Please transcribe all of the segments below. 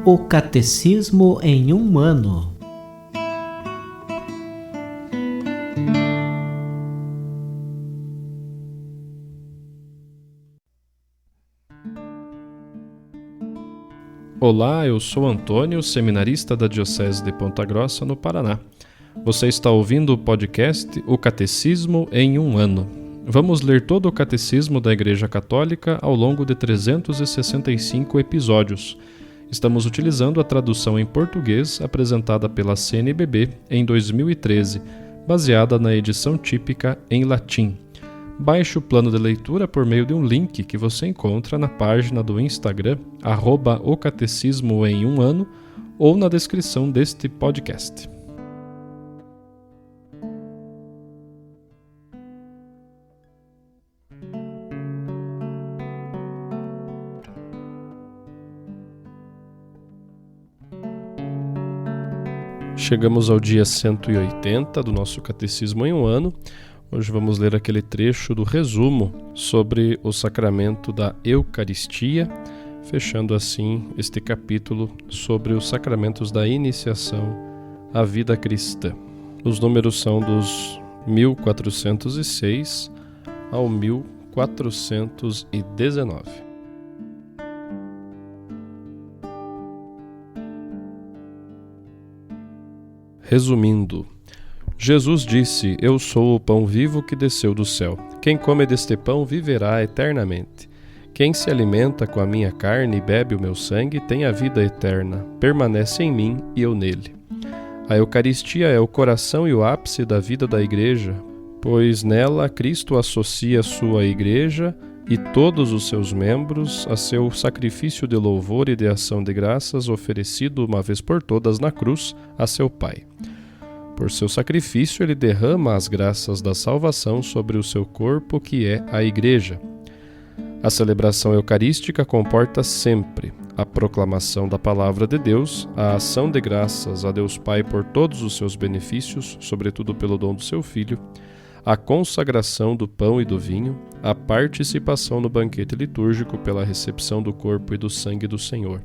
O Catecismo em um ano. Olá, eu sou Antônio, seminarista da Diocese de Ponta Grossa, no Paraná. Você está ouvindo o podcast O Catecismo em um ano. Vamos ler todo o Catecismo da Igreja Católica ao longo de 365 episódios. Estamos utilizando a tradução em português apresentada pela CNBB em 2013, baseada na edição típica em latim. Baixe o plano de leitura por meio de um link que você encontra na página do Instagram, @o Catecismo em um ano, ou na descrição deste podcast. Chegamos ao dia 180 do nosso Catecismo em um ano. Hoje vamos ler aquele trecho do resumo sobre o sacramento da Eucaristia, fechando assim este capítulo sobre os sacramentos da iniciação à vida cristã. Os números são dos 1406 ao 1419. Resumindo, Jesus disse: Eu sou o pão vivo que desceu do céu. Quem come deste pão viverá eternamente. Quem se alimenta com a minha carne e bebe o meu sangue tem a vida eterna. Permanece em mim e eu nele. A Eucaristia é o coração e o ápice da vida da Igreja, pois nela Cristo associa sua Igreja e todos os seus membros a seu sacrifício de louvor e de ação de graças oferecido uma vez por todas na cruz a seu Pai. Por seu sacrifício, ele derrama as graças da salvação sobre o seu corpo, que é a Igreja. A celebração eucarística comporta sempre a proclamação da palavra de Deus, a ação de graças a Deus Pai por todos os seus benefícios, sobretudo pelo dom do seu Filho, a consagração do pão e do vinho, a participação no banquete litúrgico pela recepção do corpo e do sangue do Senhor.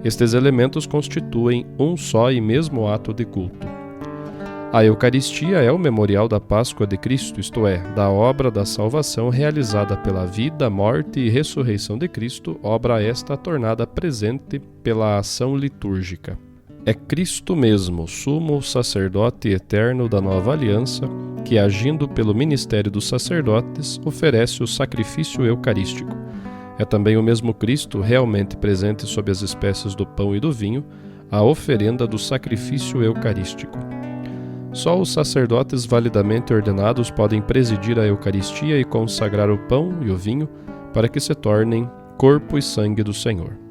Estes elementos constituem um só e mesmo ato de culto. A Eucaristia é o memorial da Páscoa de Cristo, isto é, da obra da salvação realizada pela vida, morte e ressurreição de Cristo, obra esta tornada presente pela ação litúrgica. É Cristo mesmo, sumo sacerdote eterno da nova aliança, que, agindo pelo ministério dos sacerdotes, oferece o sacrifício eucarístico. É também o mesmo Cristo, realmente presente sob as espécies do pão e do vinho, a oferenda do sacrifício eucarístico. Só os sacerdotes validamente ordenados podem presidir a Eucaristia e consagrar o pão e o vinho para que se tornem corpo e sangue do Senhor.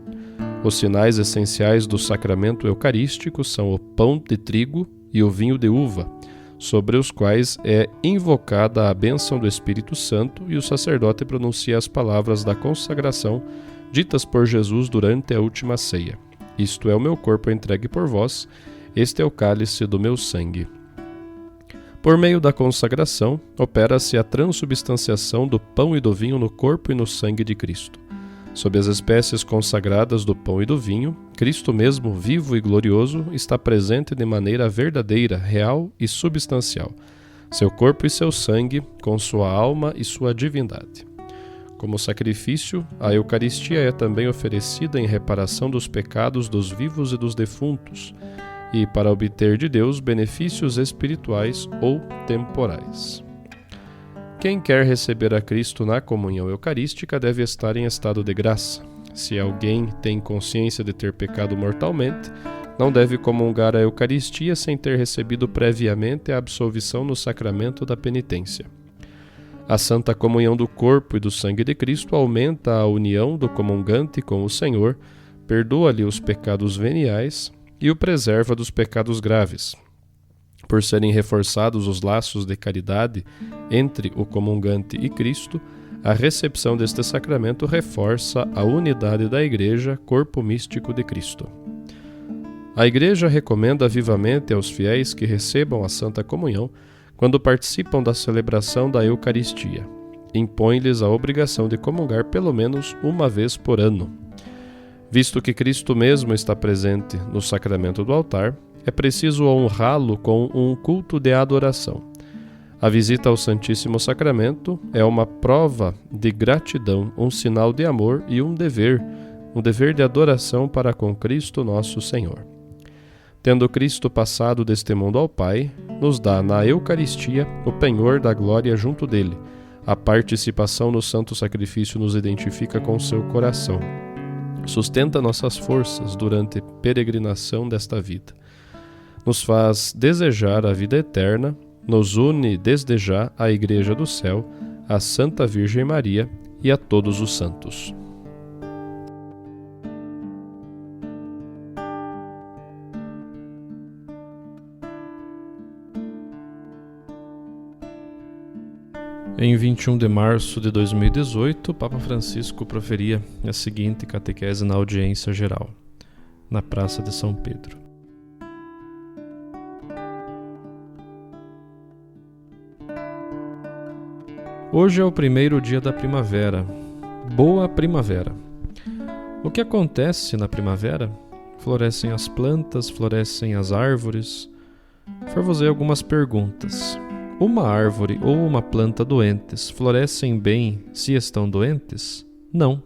Os sinais essenciais do sacramento eucarístico são o pão de trigo e o vinho de uva, sobre os quais é invocada a bênção do Espírito Santo e o sacerdote pronuncia as palavras da consagração ditas por Jesus durante a última ceia. Isto é o meu corpo entregue por vós, este é o cálice do meu sangue. Por meio da consagração, opera-se a transubstanciação do pão e do vinho no corpo e no sangue de Cristo. Sob as espécies consagradas do pão e do vinho, Cristo mesmo, vivo e glorioso, está presente de maneira verdadeira, real e substancial, seu corpo e seu sangue, com sua alma e sua divindade. Como sacrifício, a Eucaristia é também oferecida em reparação dos pecados dos vivos e dos defuntos, e para obter de Deus benefícios espirituais ou temporais. Quem quer receber a Cristo na comunhão eucarística deve estar em estado de graça. Se alguém tem consciência de ter pecado mortalmente, não deve comungar a Eucaristia sem ter recebido previamente a absolvição no sacramento da penitência. A santa comunhão do corpo e do sangue de Cristo aumenta a união do comungante com o Senhor, perdoa-lhe os pecados veniais e o preserva dos pecados graves. Por serem reforçados os laços de caridade entre o comungante e Cristo, a recepção deste sacramento reforça a unidade da Igreja, corpo místico de Cristo. A Igreja recomenda vivamente aos fiéis que recebam a Santa Comunhão quando participam da celebração da Eucaristia. Impõe-lhes a obrigação de comungar pelo menos uma vez por ano. Visto que Cristo mesmo está presente no sacramento do altar, é preciso honrá-lo com um culto de adoração. A visita ao Santíssimo Sacramento é uma prova de gratidão, um sinal de amor e um dever de adoração para com Cristo nosso Senhor. Tendo Cristo passado deste mundo ao Pai, nos dá na Eucaristia o penhor da glória junto dele. A participação no santo sacrifício nos identifica com seu coração. Sustenta nossas forças durante a peregrinação desta vida. Nos faz desejar a vida eterna, nos une desde já à Igreja do Céu, à Santa Virgem Maria e a todos os santos. Em 21 de março de 2018, o Papa Francisco proferia a seguinte catequese na audiência geral, na Praça de São Pedro. Hoje é o primeiro dia da primavera. Boa primavera! O que acontece na primavera? Florescem as plantas, florescem as árvores. Farvosei algumas perguntas. Uma árvore ou uma planta doentes florescem bem se estão doentes? Não.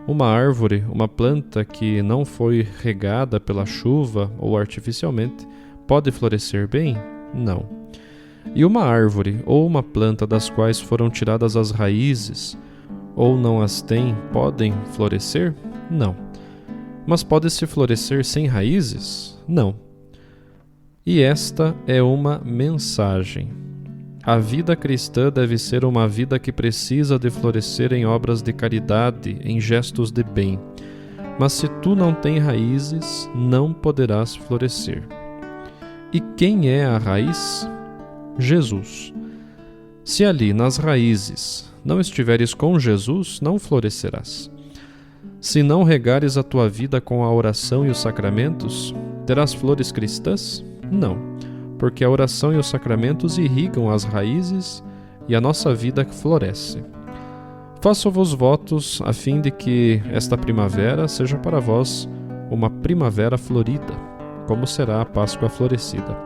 Uma árvore, uma planta que não foi regada pela chuva ou artificialmente, pode florescer bem? Não. E uma árvore ou uma planta das quais foram tiradas as raízes ou não as têm, podem florescer? Não. Mas pode-se florescer sem raízes? Não. E esta é uma mensagem. A vida cristã deve ser uma vida que precisa de florescer em obras de caridade, em gestos de bem. Mas se tu não tens raízes, não poderás florescer. E quem é a raiz? Jesus. Se ali nas raízes não estiveres com Jesus, não florescerás. Se não regares a tua vida com a oração e os sacramentos, terás flores cristãs? Não. Porque a oração e os sacramentos irrigam as raízes e a nossa vida floresce. Faço-vos votos a fim de que esta primavera seja para vós uma primavera florida, como será a Páscoa florescida.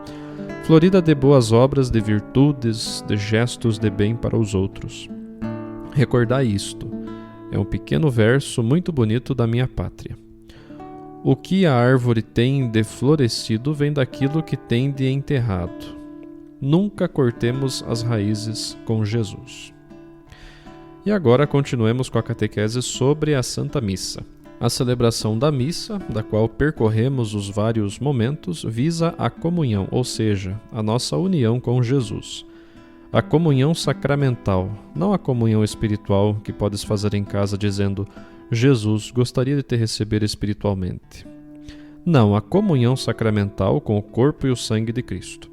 Florida de boas obras, de virtudes, de gestos de bem para os outros. Recordai isto. É um pequeno verso muito bonito da minha pátria. O que a árvore tem de florescido vem daquilo que tem de enterrado. Nunca cortemos as raízes com Jesus. E agora continuemos com a catequese sobre a Santa Missa. A celebração da missa, da qual percorremos os vários momentos, visa a comunhão, ou seja, a nossa união com Jesus. A comunhão sacramental, não a comunhão espiritual que podes fazer em casa dizendo: Jesus, gostaria de te receber espiritualmente. Não, a comunhão sacramental com o corpo e o sangue de Cristo.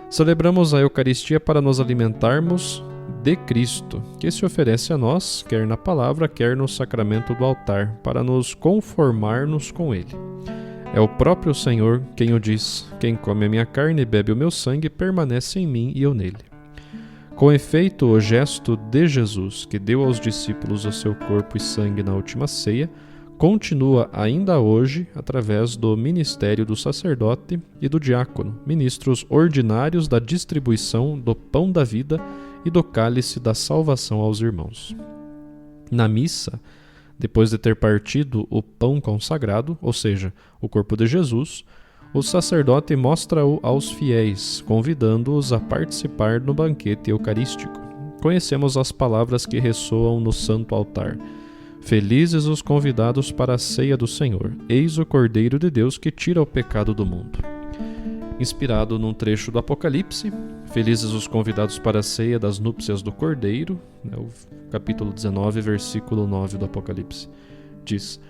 Celebramos a Eucaristia para nos alimentarmos de Cristo, que se oferece a nós, quer na palavra, quer no sacramento do altar, para nos conformar-nos com Ele. É o próprio Senhor quem o diz: quem come a minha carne e bebe o meu sangue permanece em mim e eu nele. Com efeito, o gesto de Jesus, que deu aos discípulos o seu corpo e sangue na última ceia, continua ainda hoje através do ministério do sacerdote e do diácono, ministros ordinários da distribuição do pão da vida e do cálice da salvação aos irmãos. Na missa, depois de ter partido o pão consagrado, ou seja, o corpo de Jesus, o sacerdote mostra-o aos fiéis, convidando-os a participar no banquete eucarístico. Conhecemos as palavras que ressoam no santo altar. Felizes os convidados para a ceia do Senhor. Eis o Cordeiro de Deus que tira o pecado do mundo. Inspirado num trecho do Apocalipse, felizes os convidados para a ceia das núpcias do Cordeiro, o capítulo 19, versículo 9 do Apocalipse, diz: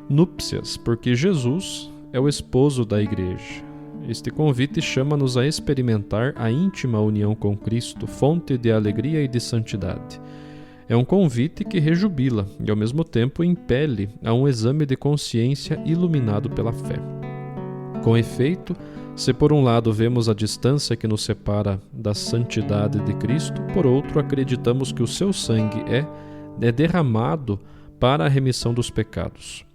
núpcias, porque Jesus é o esposo da igreja. Este convite chama-nos a experimentar a íntima união com Cristo, fonte de alegria e de santidade. É um convite que rejubila e, ao mesmo tempo, impele a um exame de consciência iluminado pela fé. Com efeito, se por um lado vemos a distância que nos separa da santidade de Cristo, por outro acreditamos que o seu sangue é derramado para a remissão dos pecados.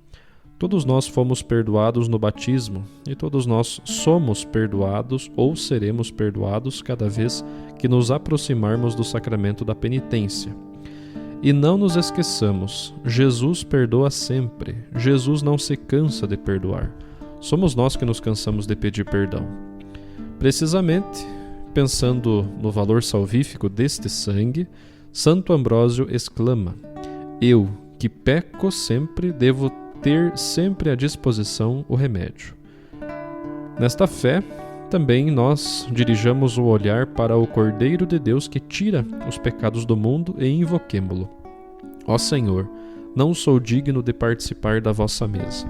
Todos nós fomos perdoados no batismo e todos nós somos perdoados ou seremos perdoados cada vez que nos aproximarmos do sacramento da penitência. E não nos esqueçamos, Jesus perdoa sempre, Jesus não se cansa de perdoar. Somos nós que nos cansamos de pedir perdão. Precisamente, pensando no valor salvífico deste sangue, Santo Ambrósio exclama: eu, que peco sempre, devo ter sempre à disposição o remédio. Nesta fé, também nós dirijamos o olhar para o Cordeiro de Deus que tira os pecados do mundo e invoquemo-lo. Ó Senhor, não sou digno de participar da vossa mesa,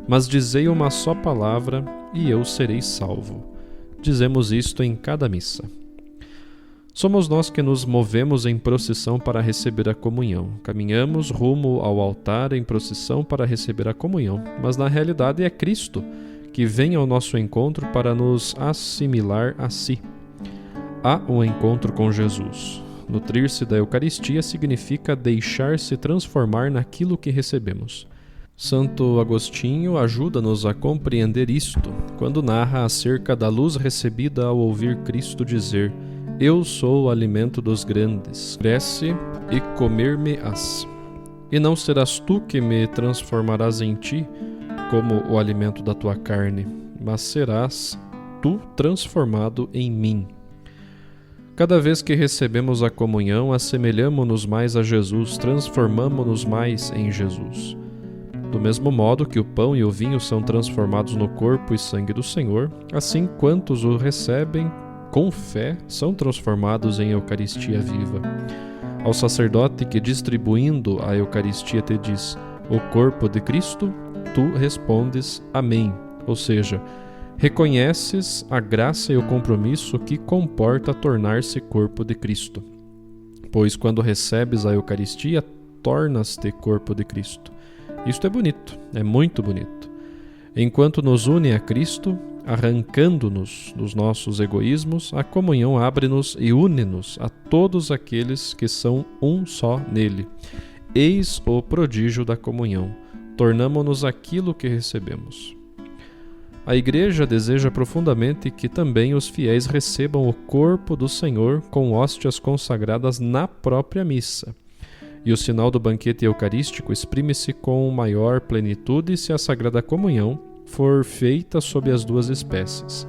mas dizei uma só palavra e eu serei salvo. Dizemos isto em cada missa. Somos nós que nos movemos em procissão para receber a comunhão. Caminhamos rumo ao altar em procissão para receber a comunhão, mas na realidade é Cristo que vem ao nosso encontro para nos assimilar a si. Há um encontro com Jesus. Nutrir-se da Eucaristia significa deixar-se transformar naquilo que recebemos. Santo Agostinho ajuda-nos a compreender isto quando narra acerca da luz recebida ao ouvir Cristo dizer: eu sou o alimento dos grandes, cresce e comer-me-ás. E não serás tu que me transformarás em ti, como o alimento da tua carne, mas serás tu transformado em mim. Cada vez que recebemos a comunhão, assemelhamo-nos mais a Jesus, transformamo-nos mais em Jesus. Do mesmo modo que o pão e o vinho são transformados no corpo e sangue do Senhor, assim quantos o recebem com fé são transformados em Eucaristia viva. Ao sacerdote que, distribuindo a Eucaristia, te diz: o corpo de Cristo, tu respondes amém, ou seja, reconheces a graça e o compromisso que comporta tornar-se corpo de Cristo. Pois quando recebes a Eucaristia, tornas-te corpo de Cristo. Isto é bonito, é muito bonito. Enquanto nos une a Cristo, arrancando-nos dos nossos egoísmos, a comunhão abre-nos e une-nos a todos aqueles que são um só nele. Eis o prodígio da comunhão. Tornamo-nos aquilo que recebemos. A Igreja deseja profundamente que também os fiéis recebam o corpo do Senhor com hóstias consagradas na própria missa. E o sinal do banquete eucarístico exprime-se com maior plenitude se a Sagrada Comunhão for feita sob as duas espécies.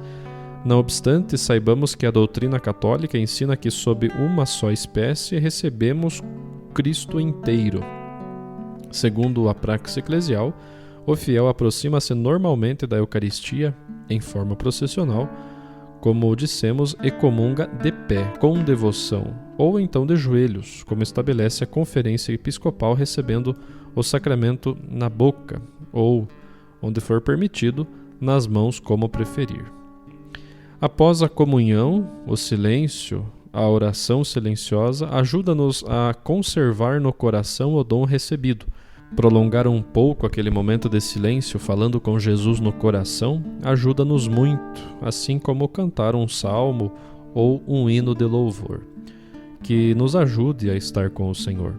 Não obstante, saibamos que a doutrina católica ensina que sob uma só espécie recebemos Cristo inteiro. Segundo a praxe eclesial, o fiel aproxima-se normalmente da Eucaristia em forma processional, como dissemos, e comunga de pé, com devoção, ou então de joelhos, como estabelece a Conferência Episcopal, recebendo o sacramento na boca, ou, onde for permitido, nas mãos, como preferir. Após a comunhão, o silêncio, a oração silenciosa, ajuda-nos a conservar no coração o dom recebido. Prolongar um pouco aquele momento de silêncio, falando com Jesus no coração, ajuda-nos muito, assim como cantar um salmo ou um hino de louvor, que nos ajude a estar com o Senhor.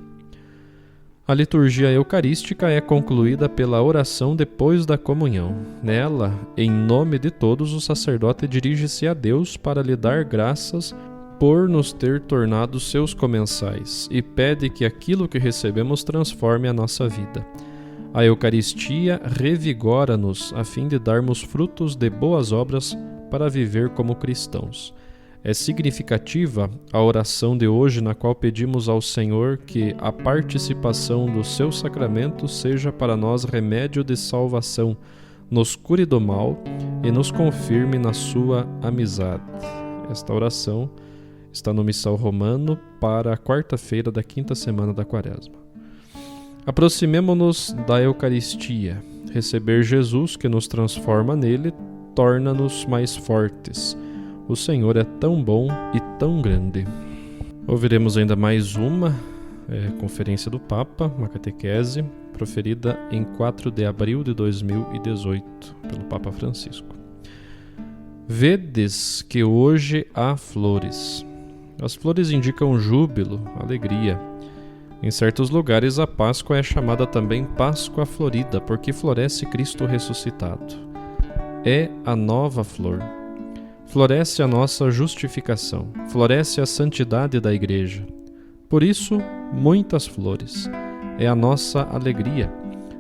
A liturgia eucarística é concluída pela oração depois da comunhão. Nela, em nome de todos, o sacerdote dirige-se a Deus para lhe dar graças por nos ter tornado seus comensais e pede que aquilo que recebemos transforme a nossa vida. A Eucaristia revigora-nos a fim de darmos frutos de boas obras para viver como cristãos. É significativa a oração de hoje, na qual pedimos ao Senhor que a participação do seu sacramento seja para nós remédio de salvação, nos cure do mal e nos confirme na sua amizade. Esta oração está no Missal Romano para a quarta-feira da quinta semana da Quaresma. Aproximemo-nos da Eucaristia. Receber Jesus, que nos transforma nele, torna-nos mais fortes. O Senhor é tão bom e tão grande. Ouviremos ainda mais uma conferência do Papa, uma catequese, proferida em 4 de abril de 2018, pelo Papa Francisco. Vedes que hoje há flores. As flores indicam júbilo, alegria. Em certos lugares, a Páscoa é chamada também Páscoa Florida, porque floresce Cristo ressuscitado. É a nova flor. Floresce a nossa justificação, floresce a santidade da Igreja. Por isso, muitas flores. É a nossa alegria.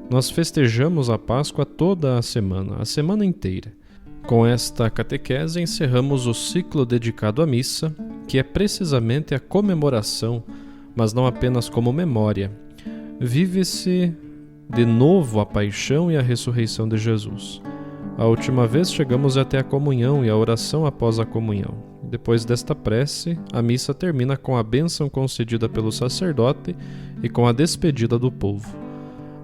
Nós festejamos a Páscoa toda a semana inteira. Com esta catequese, encerramos o ciclo dedicado à missa, que é precisamente a comemoração, mas não apenas como memória. Vive-se de novo a paixão e a ressurreição de Jesus. A última vez chegamos até a comunhão e a oração após a comunhão. Depois desta prece, a missa termina com a bênção concedida pelo sacerdote e com a despedida do povo.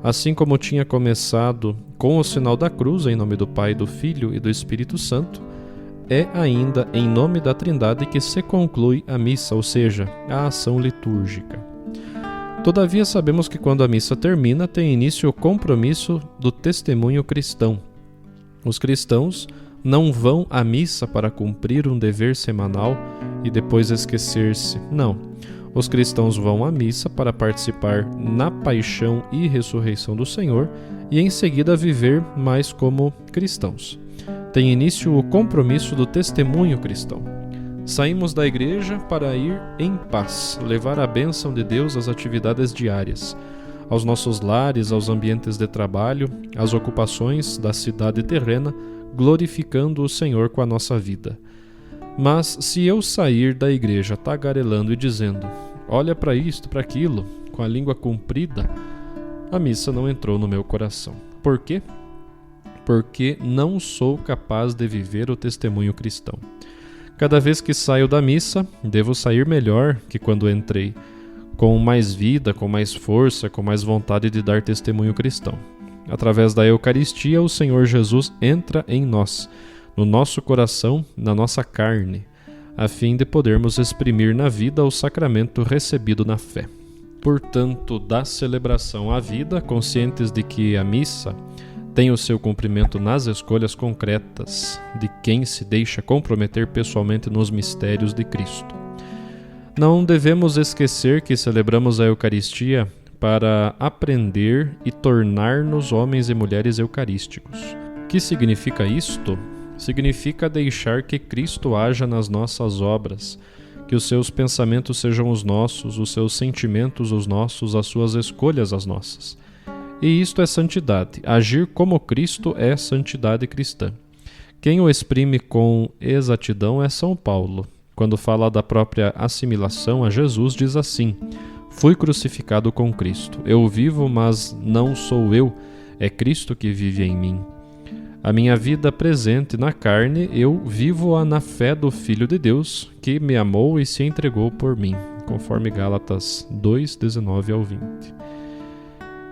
Assim como tinha começado com o sinal da cruz, em nome do Pai, do Filho e do Espírito Santo, é ainda em nome da Trindade que se conclui a missa, ou seja, a ação litúrgica. Todavia, sabemos que quando a missa termina, tem início o compromisso do testemunho cristão. Os cristãos não vão à missa para cumprir um dever semanal e depois esquecer-se. Não. Os cristãos vão à missa para participar na paixão e ressurreição do Senhor e em seguida viver mais como cristãos. Tem início o compromisso do testemunho cristão. Saímos da igreja para ir em paz, levar a bênção de Deus às atividades diárias, aos nossos lares, aos ambientes de trabalho, às ocupações da cidade terrena, glorificando o Senhor com a nossa vida. Mas se eu sair da igreja tagarelando e dizendo, olha para isto, para aquilo, com a língua comprida, a missa não entrou no meu coração. Por quê? Porque não sou capaz de viver o testemunho cristão. Cada vez que saio da missa, devo sair melhor que quando entrei, com mais vida, com mais força, com mais vontade de dar testemunho cristão. Através da Eucaristia, o Senhor Jesus entra em nós, no nosso coração, na nossa carne, a fim de podermos exprimir na vida o sacramento recebido na fé. Portanto, da celebração à vida, conscientes de que a missa tem o seu cumprimento nas escolhas concretas de quem se deixa comprometer pessoalmente nos mistérios de Cristo. Não devemos esquecer que celebramos a Eucaristia para aprender e tornar-nos homens e mulheres eucarísticos. O que significa isto? Significa deixar que Cristo haja nas nossas obras, que os seus pensamentos sejam os nossos, os seus sentimentos os nossos, as suas escolhas as nossas. E isto é santidade. Agir como Cristo é santidade cristã. Quem o exprime com exatidão é São Paulo. Quando fala da própria assimilação a Jesus, diz assim: fui crucificado com Cristo. Eu vivo, mas não sou eu, é Cristo que vive em mim. A minha vida presente na carne, eu vivo-a na fé do Filho de Deus, que me amou e se entregou por mim, conforme Gálatas 2, 19 ao 20.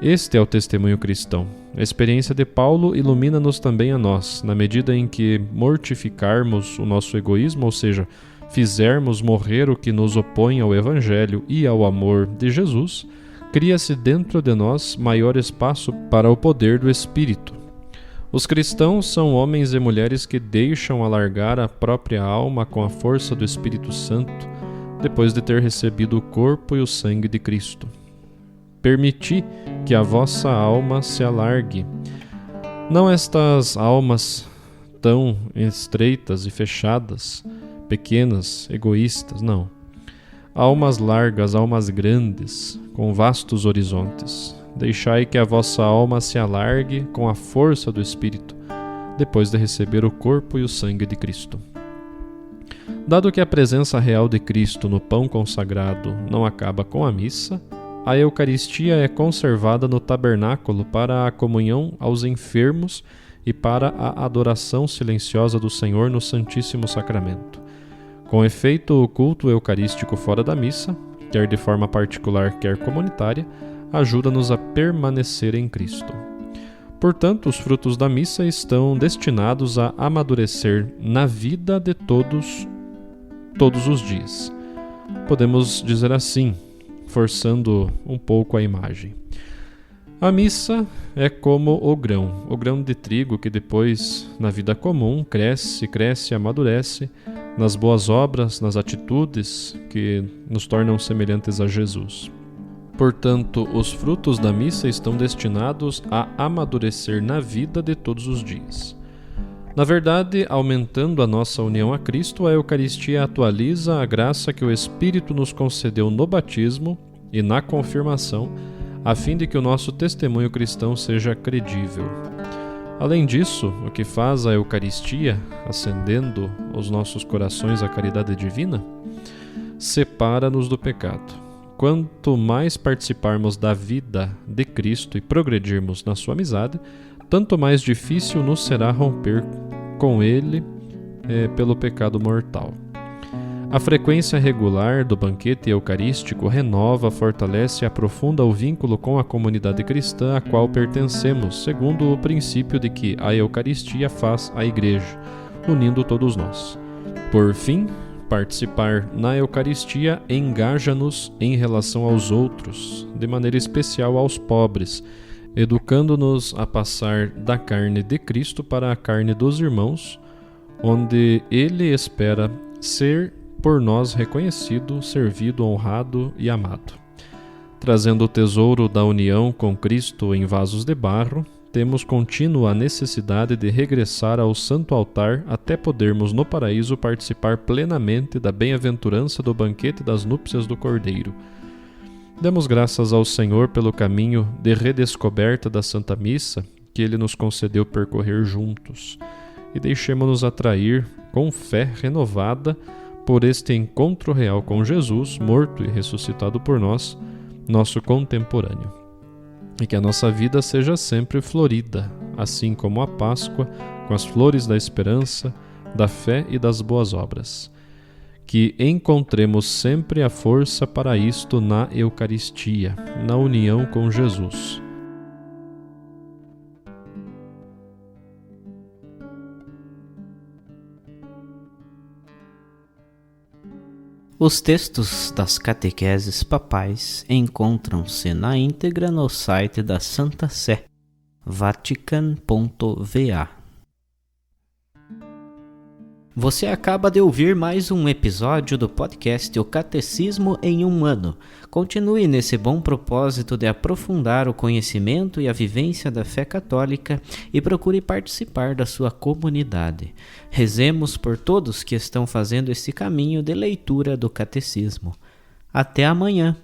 Este é o testemunho cristão. A experiência de Paulo ilumina-nos também a nós, na medida em que mortificarmos o nosso egoísmo, ou seja, fizermos morrer o que nos opõe ao Evangelho e ao amor de Jesus, cria-se dentro de nós maior espaço para o poder do Espírito. Os cristãos são homens e mulheres que deixam alargar a própria alma com a força do Espírito Santo, depois de ter recebido o corpo e o sangue de Cristo. Permiti que a vossa alma se alargue. Não estas almas tão estreitas e fechadas, pequenas, egoístas, não. Almas largas, almas grandes, com vastos horizontes. Deixai que a vossa alma se alargue com a força do Espírito, depois de receber o corpo e o sangue de Cristo. Dado que a presença real de Cristo no pão consagrado não acaba com a missa, a Eucaristia é conservada no tabernáculo para a comunhão aos enfermos e para a adoração silenciosa do Senhor no Santíssimo Sacramento. Com efeito, o culto eucarístico fora da missa, quer de forma particular, quer comunitária, ajuda-nos a permanecer em Cristo. Portanto, os frutos da missa estão destinados a amadurecer na vida de todos os dias. Podemos dizer assim, forçando um pouco a imagem. A missa é como o grão de trigo que depois, na vida comum, cresce e amadurece nas boas obras, nas atitudes que nos tornam semelhantes a Jesus. Portanto, os frutos da missa estão destinados a amadurecer na vida de todos os dias. Na verdade, aumentando a nossa união a Cristo, a Eucaristia atualiza a graça que o Espírito nos concedeu no batismo e na confirmação, a fim de que o nosso testemunho cristão seja credível. Além disso, o que faz a Eucaristia, acendendo os nossos corações à caridade divina, separa-nos do pecado. Quanto mais participarmos da vida de Cristo e progredirmos na sua amizade, tanto mais difícil nos será romper com Ele pelo pecado mortal. A frequência regular do banquete eucarístico renova, fortalece e aprofunda o vínculo com a comunidade cristã a qual pertencemos, segundo o princípio de que a Eucaristia faz a Igreja, unindo todos nós. Por fim, participar na Eucaristia engaja-nos em relação aos outros, de maneira especial aos pobres, educando-nos a passar da carne de Cristo para a carne dos irmãos, onde Ele espera ser por nós reconhecido, servido, honrado e amado. Trazendo o tesouro da união com Cristo em vasos de barro, temos contínua necessidade de regressar ao santo altar até podermos no paraíso participar plenamente da bem-aventurança do banquete das núpcias do Cordeiro. Demos graças ao Senhor pelo caminho de redescoberta da Santa Missa que Ele nos concedeu percorrer juntos, e deixemo-nos atrair com fé renovada por este encontro real com Jesus, morto e ressuscitado por nós, nosso contemporâneo. E que a nossa vida seja sempre florida, assim como a Páscoa, com as flores da esperança, da fé e das boas obras. Que encontremos sempre a força para isto na Eucaristia, na união com Jesus. Os textos das catequeses papais encontram-se na íntegra no site da Santa Sé, vatican.va. Você acaba de ouvir mais um episódio do podcast O Catecismo em um Ano. Continue nesse bom propósito de aprofundar o conhecimento e a vivência da fé católica e procure participar da sua comunidade. Rezemos por todos que estão fazendo esse caminho de leitura do Catecismo. Até amanhã!